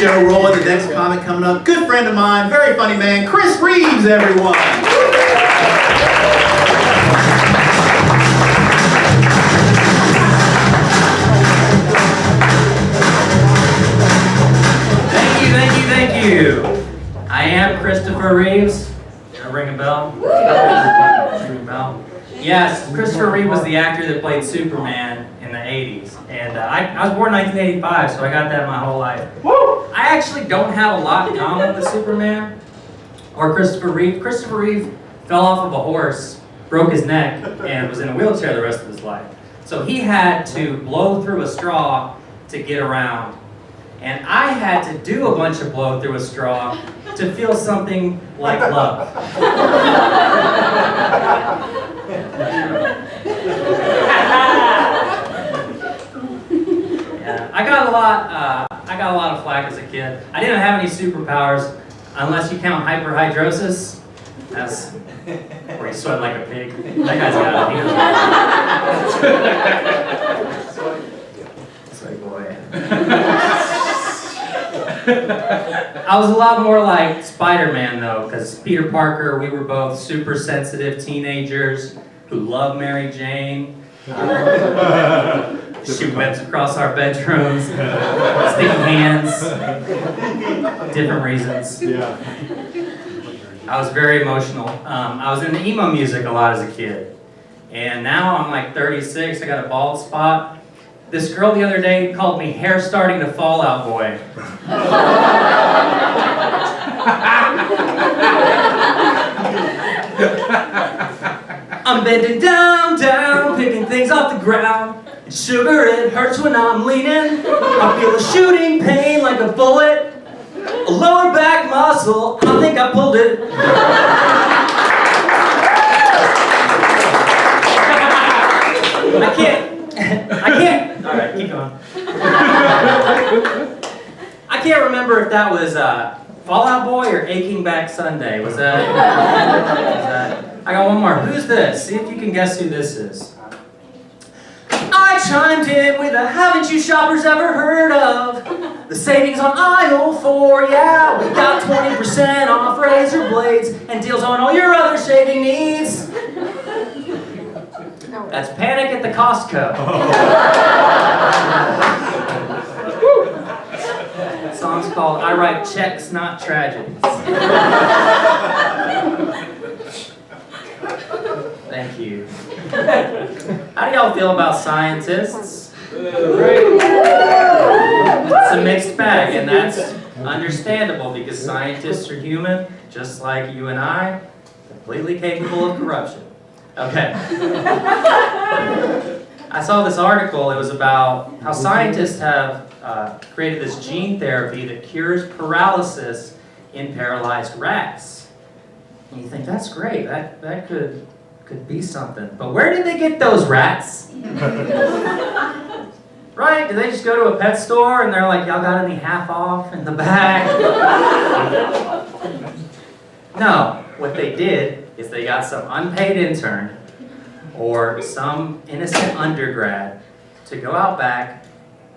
show rolling. The next comic coming up, good friend of mine, very funny man, Kris Reeves, everyone. Thank you. I am Christopher Reeves. Ring a bell? Ring a bell? Yes, Christopher Reeve was the actor that played Superman in the 80s. And I was born in 1985, so I got that my whole life. I actually don't have a lot in common with Superman or Christopher Reeve. Christopher Reeve fell off of a horse, broke his neck, and was in a wheelchair the rest of his life. So he had to blow through a straw to get around. And I had to do a bunch of blow through a straw to feel something like love. Yeah, I got a lot of flack as a kid. I didn't have any superpowers, unless you count hyperhidrosis. That's where you sweat like a pig. That guy's got it. Sweaty boy. I was a lot more like Spider-Man though, because Peter Parker, we were both super sensitive teenagers who loved Mary Jane. Shoot webs across our bedrooms, sticky hands, different reasons. Yeah. I was very emotional. I was into emo music a lot as a kid. And now I'm like 36, I got a bald spot. This girl the other day called me hair starting to fall out boy. I'm bending down, picking things off the ground. And sugar, it hurts when I'm leaning. I feel a shooting pain like a bullet. A lower back muscle, I think I pulled it. I can't. All right, keep going. I can't remember if that was Fall Out Boy or Aching Back Sunday. Was that? I got one more. Who's this? See if you can guess who this is. I chimed in with a haven't you shoppers ever heard of the savings on aisle 4? Yeah, we got 20% off razor blades and deals on all your other shaving needs. That's Panic at the Costco. The song's called I Write Checks, Not Tragedies. Thank you. How do y'all feel about scientists? It's a mixed bag, and that's understandable because scientists are human, just like you and I, completely capable of corruption. Okay. I saw this article. It was about how scientists have created this gene therapy that cures paralysis in paralyzed rats. And you think, that's great. That could be something. But where did they get those rats? Right? Did they just go to a pet store and they're like, y'all got any half off in the back? No. What they did is they got some unpaid intern or some innocent undergrad to go out back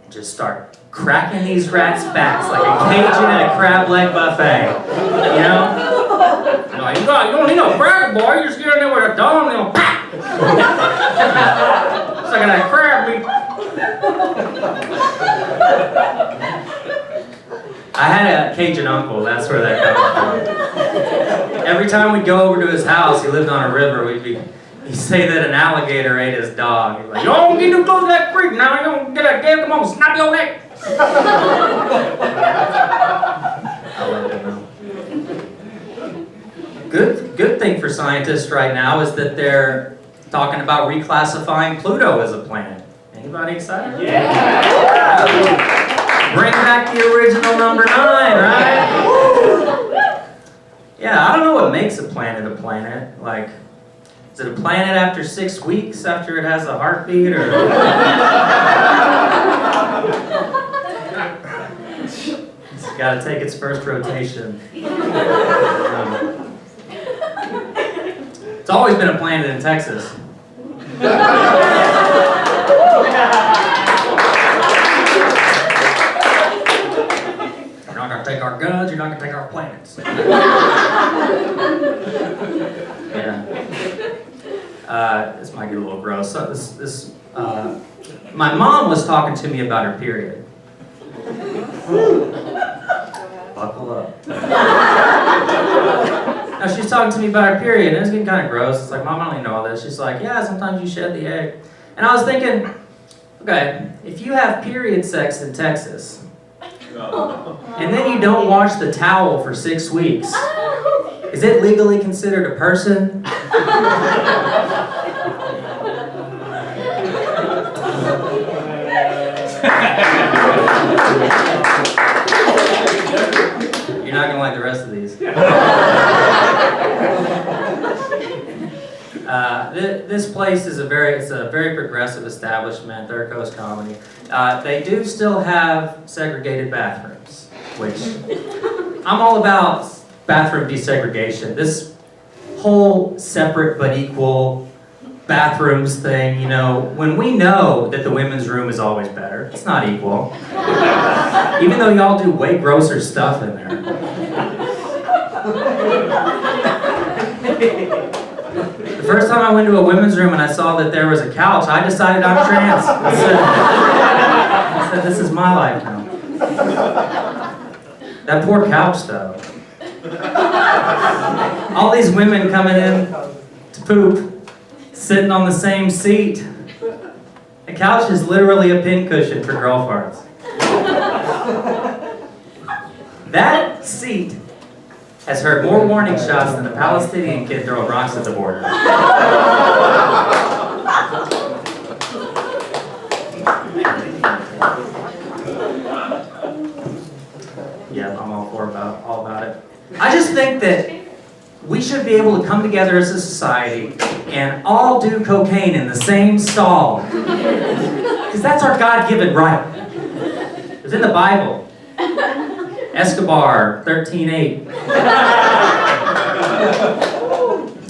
and just start cracking these rats' backs like a Cajun at a crab leg buffet. You know? No, you don't need no crab, boy. You just get in there with a dome and you'll pop! It's like that crab meat. I had a Cajun uncle, that's where that comes from. Every time we'd go over to his house, he lived on a river, he'd say that an alligator ate his dog. He'd be like, you don't get too close to that creek now, you don't get that game, come on, snap your neck. I'll let him know. Good thing for scientists right now is that they're talking about reclassifying Pluto as a planet. Anybody excited? Yeah! Bring back the original number 9, right? Yeah, I don't know what makes a planet. Like, is it a planet after 6 weeks after it has a heartbeat, or? It's got to take its first rotation. It's always been a planet in Texas. our guns, you're not gonna take our planets. Yeah. This might get a little gross. So my mom was talking to me about her period. Buckle up. Now she's talking to me about her period, and it's getting kind of gross. It's like, Mom, I don't even know all this. She's like, yeah, sometimes you shed the egg. And I was thinking, okay, if you have period sex in Texas, and then you don't wash the towel for 6 weeks, is it legally considered a person? You're not gonna like the rest of these. This place is a very progressive establishment, Third Coast Comedy. They do still have segregated bathrooms, which I'm all about bathroom desegregation. This whole separate but equal bathrooms thing, you know, when we know that the women's room is always better, it's not equal. Even though y'all do way grosser stuff in there. The first time I went to a women's room and I saw that there was a couch, I decided I'm trans. I said, this is my life now. That poor couch though. All these women coming in to poop, sitting on the same seat. The couch is literally a pincushion for girl farts. That seat has heard more warning shots than a Palestinian kid throwing rocks at the border. Yeah, I'm all about it. I just think that we should be able to come together as a society and all do cocaine in the same stall. Because that's our God-given right. It's in the Bible. Escobar, 13:8.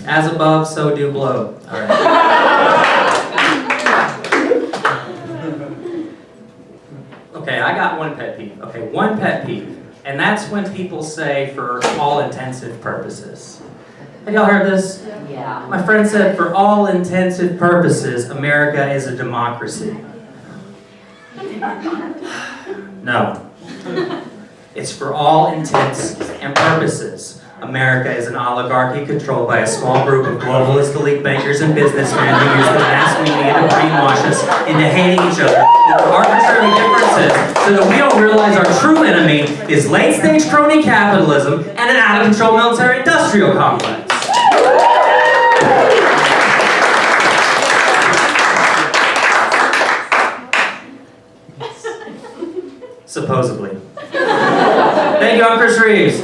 As above, so do below. All right. Okay, I got one pet peeve. Okay, one pet peeve. And that's when people say, for all intensive purposes. Have y'all heard this? Yeah. My friend said, for all intensive purposes, America is a democracy. No. It's for all intents and purposes. America is an oligarchy controlled by a small group of globalist elite bankers and businessmen who use the mass media to brainwash us into hating each other for arbitrary differences so that we don't realize our true enemy is late-stage crony capitalism and an out-of-control military-industrial complex. Supposedly. Thank you, I'm Kris Reeves.